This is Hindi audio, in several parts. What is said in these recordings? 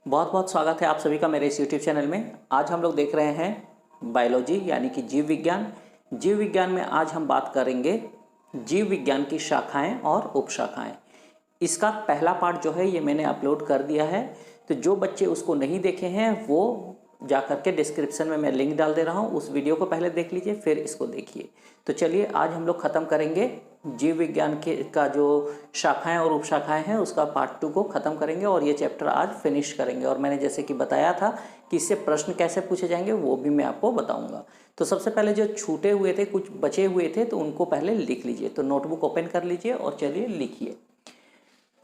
बहुत बहुत स्वागत है आप सभी का मेरे इस यूट्यूब चैनल में। आज हम लोग देख रहे हैं बायोलॉजी यानी कि जीव विज्ञान। जीव विज्ञान में आज हम बात करेंगे जीव विज्ञान की शाखाएं और उपशाखाएं। इसका पहला पार्ट जो है ये मैंने अपलोड कर दिया है, तो जो बच्चे उसको नहीं देखे हैं वो जा करके डिस्क्रिप्शन में मैं लिंक डाल दे रहा हूँ, उस वीडियो को पहले देख लीजिए फिर इसको देखिए। तो चलिए आज हम लोग ख़त्म करेंगे जीव विज्ञान का जो शाखाएं और उपशाखाएं हैं उसका पार्ट 2 को ख़त्म करेंगे और ये चैप्टर आज फिनिश करेंगे। और मैंने जैसे कि बताया था कि इससे प्रश्न कैसे पूछे जाएंगे वो भी मैं आपको बताऊंगा। तो सबसे पहले जो छूटे हुए थे, कुछ बचे हुए थे, तो उनको पहले लिख लीजिए। तो नोटबुक ओपन कर लीजिए और चलिए लिखिए,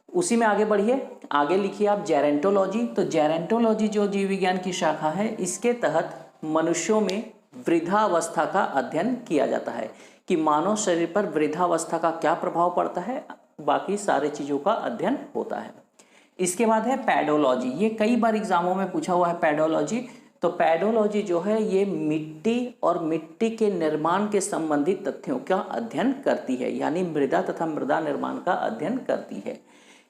उसी में आगे बढ़िए। आगे लिखिए आप जेरेंटोलॉजी। तो जेरेंटोलॉजी जो जीव विज्ञान की शाखा है, इसके तहत मनुष्यों में वृद्धावस्था का अध्ययन किया जाता है कि मानव शरीर पर वृद्धावस्था का क्या प्रभाव पड़ता है, बाकी सारे चीज़ों का अध्ययन होता है। इसके बाद है पैडोलॉजी। ये कई बार एग्जामों में पूछा हुआ है पैडोलॉजी। तो पैडोलॉजी जो है ये मिट्टी और मिट्टी के निर्माण के संबंधित तथ्यों का अध्ययन करती है, यानी मृदा तथा मृदा निर्माण का अध्ययन करती है।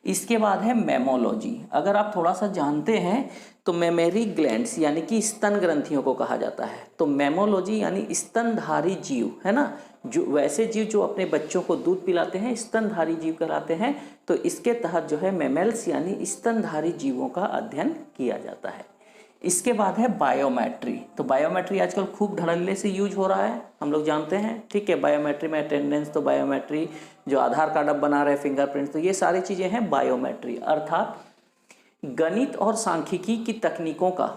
इसके बाद है मेमोलॉजी। अगर आप थोड़ा सा जानते हैं तो मेमरी ग्लैंड्स यानी कि स्तन ग्रंथियों को कहा जाता है। तो मेमोलॉजी यानी स्तनधारी जीव है ना, जो वैसे जीव जो अपने बच्चों को दूध पिलाते हैं स्तनधारी जीव कहलाते हैं। तो इसके तहत जो है मेमल्स यानी स्तनधारी जीवों का अध्ययन किया जाता है। इसके बाद है बायोमेट्री। तो बायोमेट्री आजकल खूब धड़ल्ले से यूज हो रहा है, हम लोग जानते हैं, ठीक है। बायोमेट्री में अटेंडेंस, तो बायोमेट्री जो आधार कार्ड अब बना रहे, फिंगरप्रिंट, तो ये सारी चीज़ें हैं बायोमेट्री। अर्थात गणित और सांख्यिकी की तकनीकों का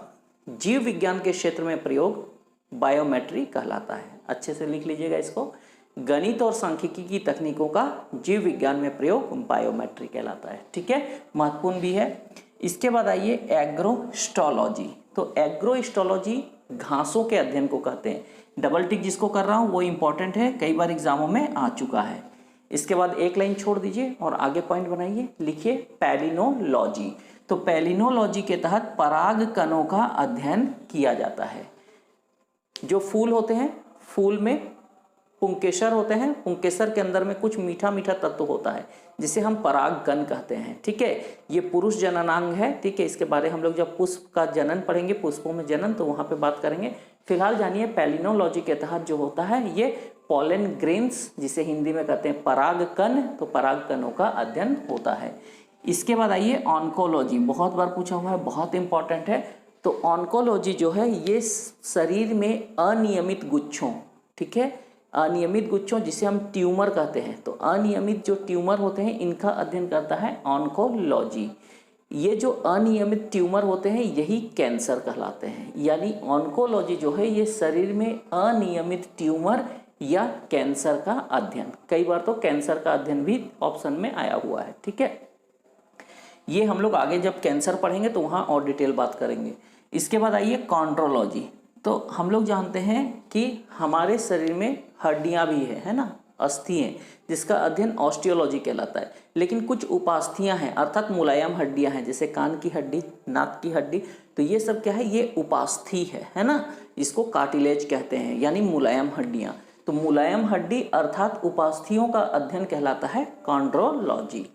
जीव विज्ञान के क्षेत्र में प्रयोग बायोमेट्री कहलाता है। अच्छे से लिख लीजिएगा इसको, गणित और सांख्यिकी की तकनीकों का जीव विज्ञान में प्रयोग बायोमेट्री कहलाता है, ठीक है, महत्वपूर्ण भी है। इसके बाद आइए एग्रोस्टोलॉजी। तो एग्रोस्टोलॉजी घासों के अध्ययन को कहते हैं। डबल टिक जिसको कर रहा हूँ वो इंपॉर्टेंट है, कई बार एग्जामों में आ चुका है। इसके बाद एक लाइन छोड़ दीजिए और आगे पॉइंट बनाइए, लिखिए पैलिनोलॉजी। तो पैलिनोलॉजी के तहत पराग कणों का अध्ययन किया जाता है। जो फूल होते हैं, फूल में पुंकेसर होते हैं, पुंकेसर के अंदर में कुछ मीठा मीठा तत्व होता है जिसे हम परागकण कहते हैं, ठीक है। ये पुरुष जननांग है, ठीक है। इसके बारे हम लोग जब पुष्प का जनन पढ़ेंगे, पुष्पों में जनन, तो वहाँ पे बात करेंगे। फिलहाल जानिए पैलिनोलॉजी के तहत जो होता है ये पॉलन ग्रेन्स, जिसे हिंदी में कहते हैं परागकण, तो परागकणों का अध्ययन होता है। इसके बाद आइए ऑन्कोलॉजी। बहुत बार पूछा हुआ है, बहुत इंपॉर्टेंट है। तो ऑन्कोलॉजी जो है ये शरीर में अनियमित गुच्छों, ठीक है, अनियमित गुच्छों जिसे हम ट्यूमर कहते हैं, तो अनियमित जो ट्यूमर होते हैं इनका अध्ययन करता है ऑन्कोलॉजी। ये जो अनियमित ट्यूमर होते हैं यही कैंसर कहलाते हैं। यानी ऑन्कोलॉजी जो है ये शरीर में अनियमित ट्यूमर या कैंसर का अध्ययन, कई बार तो कैंसर का अध्ययन भी ऑप्शन में आया हुआ है, ठीक है। ये हम लोग आगे जब कैंसर पढ़ेंगे तो वहाँ और डिटेल बात करेंगे। इसके बाद आइए कॉन्ड्रोलॉजी। तो हम लोग जानते हैं कि हमारे शरीर में हड्डियां भी है ना, अस्थि हैं, जिसका अध्ययन ऑस्टियोलॉजी कहलाता है। लेकिन कुछ उपास्थियां हैं, अर्थात मुलायम हड्डियां हैं, जैसे कान की हड्डी, नाक की हड्डी, तो ये सब क्या है, ये उपास्थि है ना, इसको कार्टिलेज कहते हैं, यानी मुलायम हड्डियां। तो मुलायम हड्डी अर्थात उपास्थियों का अध्ययन कहलाता है कॉन्ड्रोलॉजी।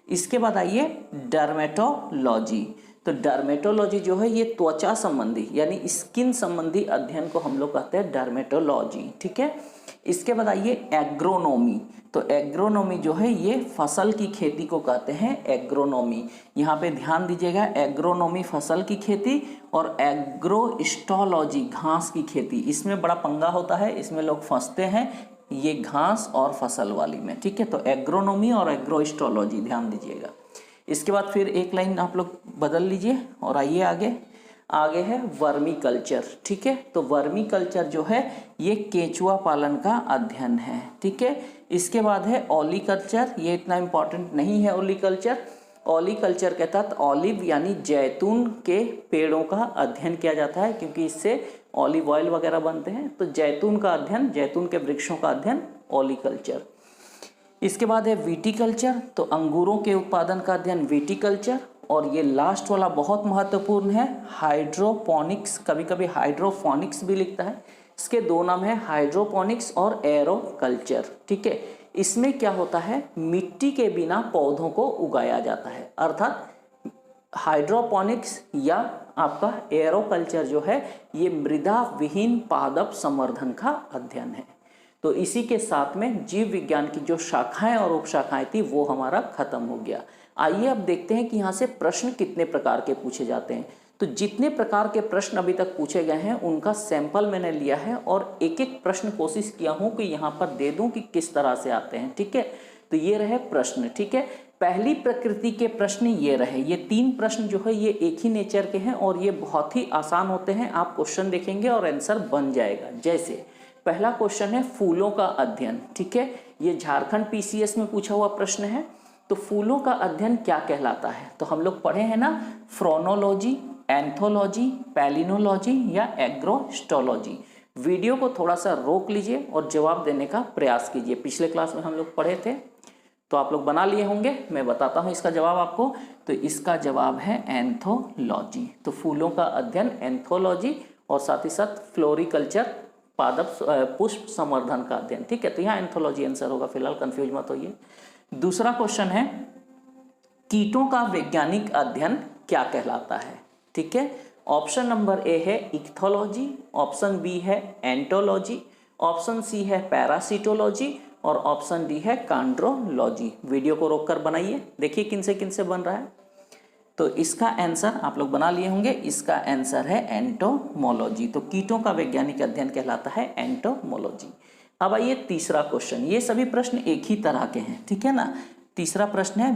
इसके बाद आइए डर्मेटोलॉजी। तो डर्मेटोलॉजी जो है ये त्वचा संबंधी यानी स्किन संबंधी अध्ययन को हम लोग कहते हैं डर्मेटोलॉजी, ठीक है। इसके बाद आइए एग्रोनॉमी। तो एग्रोनॉमी जो है ये फसल की खेती को कहते हैं एग्रोनॉमी। यहाँ पे ध्यान दीजिएगा, एग्रोनॉमी फसल की खेती और एग्रोस्टोलॉजी घास की खेती, इसमें बड़ा पंगा होता है, इसमें लोग फंसते हैं, ये घास और फसल वाली में, ठीक है। तो एग्रोनॉमी और एग्रोस्टोलॉजी ध्यान दीजिएगा। इसके बाद फिर एक लाइन आप लोग बदल लीजिए और आइए आगे। आगे है वर्मी कल्चर, ठीक है। तो वर्मी कल्चर जो है ये केंचुआ पालन का अध्ययन है, ठीक है। इसके बाद है ओलिकल्चर। ये इतना इम्पोर्टेंट नहीं है ओलिकल्चर। ओलिकल्चर के तहत ऑलिव यानी जैतून के पेड़ों का अध्ययन किया जाता है, क्योंकि इससे ऑलिव ऑयल वगैरह बनते हैं। तो जैतून का अध्ययन, जैतून के वृक्षों का अध्ययन ओलिकल्चर। इसके बाद है विटिकल्चर। तो अंगूरों के उत्पादन का अध्ययन विटिकल्चर। और ये लास्ट वाला बहुत महत्वपूर्ण है, हाइड्रोपोनिक्स। कभी कभी हाइड्रोफोनिक्स भी लिखता है, इसके दो नाम है, हाइड्रोपोनिक्स और एरोकल्चर, ठीक है। इसमें क्या होता है, मिट्टी के बिना पौधों को उगाया जाता है, अर्थात हाइड्रोपोनिक्स या आपका एरोकल्चर जो है ये मृदा विहीन पादप संवर्धन का अध्ययन है। तो इसी के साथ में जीव विज्ञान की जो शाखाएं और उपशाखाएं थी वो हमारा खत्म हो गया। आइए अब देखते हैं कि यहाँ से प्रश्न कितने प्रकार के पूछे जाते हैं। तो जितने प्रकार के प्रश्न अभी तक पूछे गए हैं उनका सैंपल मैंने लिया है और एक एक प्रश्न कोशिश किया हूँ कि यहाँ पर दे दूँ कि किस तरह से आते हैं। ठीक है, तो ये रहे प्रश्न। ठीक है, पहली प्रकृति के प्रश्न ये रहे। ये 3 प्रश्न जो है ये एक ही नेचर के हैं और ये बहुत ही आसान होते हैं। आप क्वेश्चन देखेंगे और आंसर बन जाएगा। जैसे पहला क्वेश्चन है फूलों का अध्ययन। ठीक है, ये झारखंड पीसीएस में पूछा हुआ प्रश्न है। तो फूलों का अध्ययन क्या कहलाता है? तो हम लोग पढ़े हैं ना, फ्रोनोलॉजी, एंथोलॉजी, पैलिनोलॉजी या एग्रोस्टोलॉजी। वीडियो को थोड़ा सा रोक लीजिए और जवाब देने का प्रयास कीजिए। पिछले क्लास में हम लोग पढ़े थे तो आप लोग बना लिए होंगे। मैं बताता हूँ इसका जवाब आपको। तो इसका जवाब है एंथोलॉजी। तो फूलों का अध्ययन एंथोलॉजी और साथ ही साथ फ्लोरिकल्चर पादप पुष्प संवर्धन का अध्ययन। ठीक है, तो यहाँ एंथोलॉजी आंसर होगा, फिलहाल कंफ्यूज मत होइए। दूसरा क्वेश्चन है कीटों का वैज्ञानिक अध्ययन क्या कहलाता है? ठीक है, ऑप्शन नंबर ए है इक्थोलॉजी, ऑप्शन बी है एंटोलॉजी, ऑप्शन सी है पैरासिटोलॉजी और ऑप्शन डी है कांड्रोलॉजी। वीडियो को रोककर बनाइए, देखिए किन से बन रहा है। तो इसका आंसर आप लोग बना लिए होंगे। इसका आंसर है एंटोमोलॉजी। तो कीटों का वैज्ञानिक अध्ययन कहलाता है एंटोमोलॉजी। अब आइए तीसरा क्वेश्चन। ये सभी प्रश्न एक ही तरह के हैं। ठीक है ना। तीसरा प्रश्न है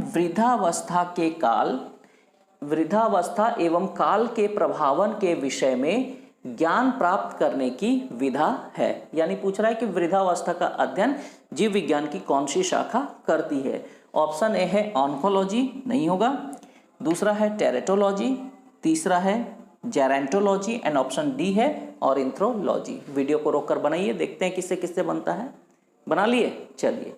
वृद्धावस्था एवं काल के प्रभावन के विषय में ज्ञान प्राप्त करने की विधा है। यानी पूछ रहा है कि वृद्धावस्था का अध्ययन जीव विज्ञान की कौन सी शाखा करती है? ऑप्शन ए है ऑन्कोलॉजी, नहीं होगा। दूसरा है टेरेटोलॉजी, तीसरा है जेरेंटोलॉजी एंड ऑप्शन डी है ऑरिंथ्रोलॉजी। वीडियो को रोककर बनाइए, देखते हैं किससे बनता है। बना लिए? चलिए,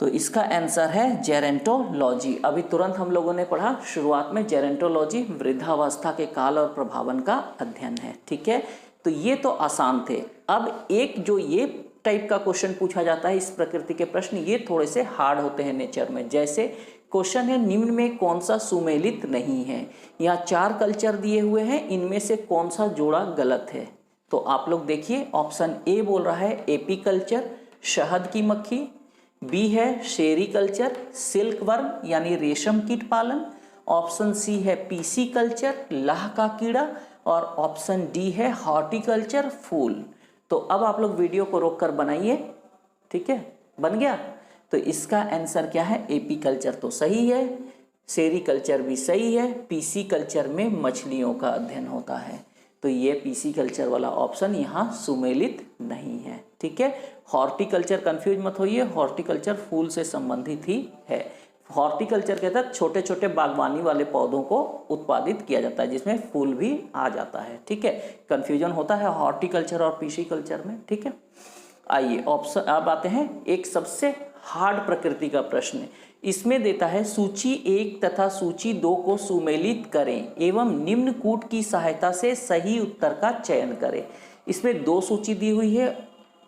तो इसका आंसर है जेरेंटोलॉजी। अभी तुरंत हम लोगों ने पढ़ा शुरुआत में, जेरेंटोलॉजी वृद्धावस्था के काल और प्रभावन का अध्ययन है। ठीक है, तो ये तो आसान थे। अब एक जो ये टाइप का क्वेश्चन पूछा जाता है इस प्रकृति के प्रश्न, ये थोड़े से हार्ड होते हैं नेचर में। जैसे क्वेश्चन है निम्न में कौन सा सुमेलित नहीं है? यहाँ 4 कल्चर दिए हुए हैं, इनमें से कौन सा जोड़ा गलत है? तो आप लोग देखिए, ऑप्शन ए बोल रहा है एपी कल्चर, शहद की मक्खी। बी है सेरीकल्चर, सिल्क वर्म यानी रेशम कीट पालन। ऑप्शन सी है पीसी कल्चर, लाह का कीड़ा। और ऑप्शन डी है हॉर्टिकल्चर, फूल। तो अब आप लोग वीडियो को रोककर बनाइए। ठीक है, बन गया? तो इसका आंसर क्या है? एपी कल्चर तो सही है, सेरीकल्चर भी सही है, पीसी कल्चर में मछलियों का अध्ययन होता है। तो ये पीसी कल्चर वाला ऑप्शन यहाँ सुमेलित नहीं है। ठीक है, हॉर्टिकल्चर कंफ्यूज मत होइए, हॉर्टिकल्चर फूल से संबंधित ही है। हॉर्टिकल्चर के तहत छोटे छोटे बागवानी वाले पौधों को उत्पादित किया जाता है जिसमें फूल भी आ जाता है। ठीक है, कंफ्यूजन होता है हॉर्टिकल्चर और पीसी कल्चर में। ठीक है, आइए ऑप्शन अब आते हैं एक सबसे हार्ड प्रकृति का प्रश्न। इसमें देता है सूची 1 तथा सूची 2 को सुमेलित करें एवं निम्न कूट की सहायता से सही उत्तर का चयन करें। इसमें 2 सूची दी हुई है,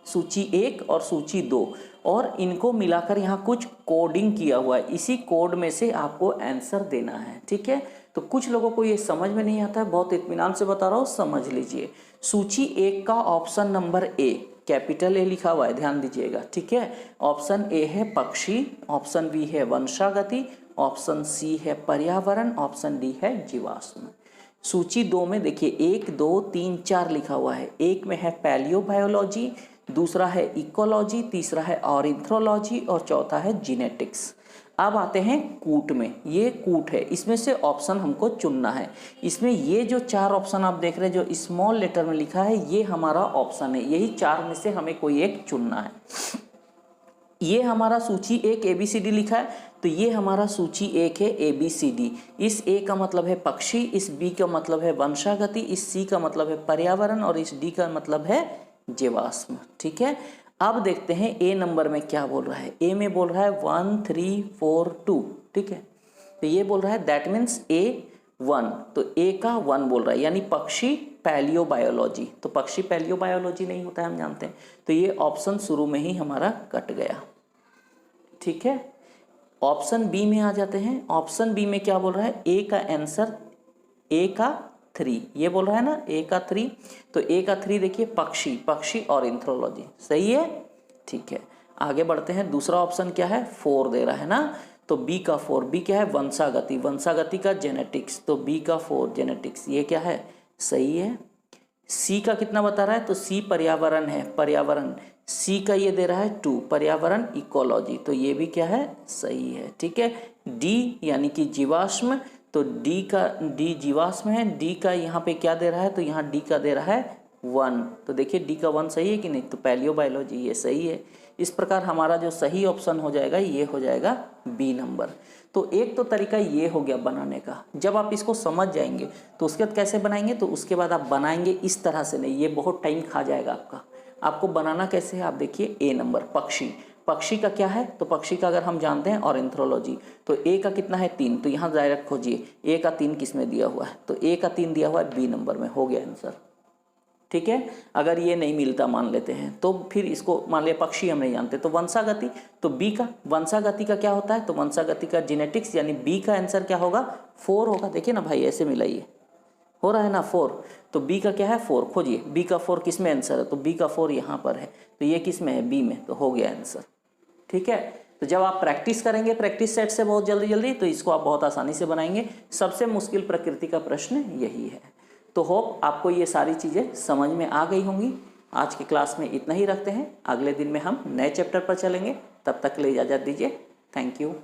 सूची 1 और सूची 2, और इनको मिलाकर यहाँ कुछ कोडिंग किया हुआ है। इसी कोड में से आपको आंसर देना है। ठीक है, तो कुछ लोगों को ये समझ में नहीं आता है, बहुत इत्मीनान से बता रहा हूँ, समझ लीजिए। सूची 1 का option number A, capital A लिखा हुआ है, ध्यान दीजिएगा। ठीक है, ऑप्शन ए है पक्षी, ऑप्शन बी है वंशागति, ऑप्शन सी है पर्यावरण, ऑप्शन डी है जीवाश्म। सूची 2 में देखिए 1, 2, 3, 4 लिखा हुआ है। 1 में है पैलियोबायोलॉजी, दूसरा है इकोलॉजी, तीसरा है ऑरिंथ्रोलॉजी और चौथा है जीनेटिक्स। अब आते हैं कूट में। ये कूट है, इसमें से ऑप्शन हमको चुनना है। इसमें ये जो 4 ऑप्शन आप देख रहे हैं जो स्मॉल लेटर में लिखा है, ये हमारा ऑप्शन है। यही 4 में से हमें कोई एक चुनना है। ये हमारा सूची 1 ABCD लिखा है, तो ये हमारा सूची 1 है ABCD। इस A का मतलब है पक्षी, इस B का मतलब है वंशागति, इस C का मतलब है पर्यावरण और इस D का मतलब है जीवाश्म। ठीक है, अब देखते हैं ए नंबर में क्या बोल रहा है। ए में बोल रहा है 1 3 4 2। ठीक है, तो ये बोल रहा है दैट मीन्स A1, तो ए का 1 बोल रहा है, यानी पक्षी पैलियोबायोलॉजी। तो पक्षी पैलियोबायोलॉजी नहीं होता है, हम जानते हैं। तो ये ऑप्शन शुरू में ही हमारा कट गया। ठीक है, ऑप्शन बी में आ जाते हैं। ऑप्शन बी में क्या बोल रहा है, ए का आंसर ए का 3, ये बोल रहा है ना ए का 3, तो ए का 3 देखिए पक्षी, पक्षी और एंथ्रोलॉजी, सही है, ठीक है। आगे बढ़ते हैं, दूसरा ऑप्शन क्या है 4 दे रहा है ना, तो बी का 4, बी क्या है वंशागति, वंशागति का जेनेटिक्स, तो बी का 4 जेनेटिक्स, ये क्या है सही है। सी का कितना बता रहा है, तो सी पर्यावरण है, पर्यावरण, सी का ये दे रहा है 2, पर्यावरण इकोलॉजी, तो ये भी क्या है सही है, ठीक है। डी यानी कि जीवाश्म, तो डी जीवाश्म है, डी का यहाँ पे क्या दे रहा है, तो यहाँ डी का दे रहा है 1, तो देखिए डी का 1 सही है कि नहीं, तो पैलियोबायोलॉजी ये सही है। इस प्रकार हमारा जो सही ऑप्शन हो जाएगा ये हो जाएगा बी नंबर। तो एक तो तरीका ये हो गया बनाने का, जब आप इसको समझ जाएंगे तो उसके बाद कैसे बनाएंगे, तो उसके बाद आप बनाएंगे इस तरह से नहीं, ये बहुत टाइम खा जाएगा आपका। आपको बनाना कैसे है, आप देखिए ए नंबर पक्षी, पक्षी का क्या है, तो पक्षी का अगर हम जानते हैं और एंथ्रोलॉजी, तो ए का कितना है 3, तो यहाँ डायरेक्ट खोजिए ए का 3 किस में दिया हुआ है, तो ए का 3 दिया हुआ है बी नंबर में, हो गया आंसर, ठीक है। अगर ये नहीं मिलता मान लेते हैं तो फिर इसको मान लिया पक्षी हम नहीं जानते, तो वंशागति, तो बी का वंशागति का क्या होता है, तो वंशागति का जेनेटिक्स, यानी बी का आंसर क्या होगा 4 होगा। देखिए ना भाई ऐसे मिलाइए, हो रहा है ना 4, तो बी का क्या है 4, खोजिए बी का 4 किस में आंसर है, तो बी का 4 यहाँ पर है, तो ये किस में है बी में, तो हो गया आंसर, ठीक है। तो जब आप प्रैक्टिस करेंगे प्रैक्टिस सेट से बहुत जल्दी तो इसको आप बहुत आसानी से बनाएंगे। सबसे मुश्किल प्रकृति का प्रश्न यही है। तो होप आपको ये सारी चीज़ें समझ में आ गई होंगी। आज की क्लास में इतना ही रखते हैं, अगले दिन में हम नए चैप्टर पर चलेंगे, तब तक के लिए इजाज़त दीजिए, थैंक यू।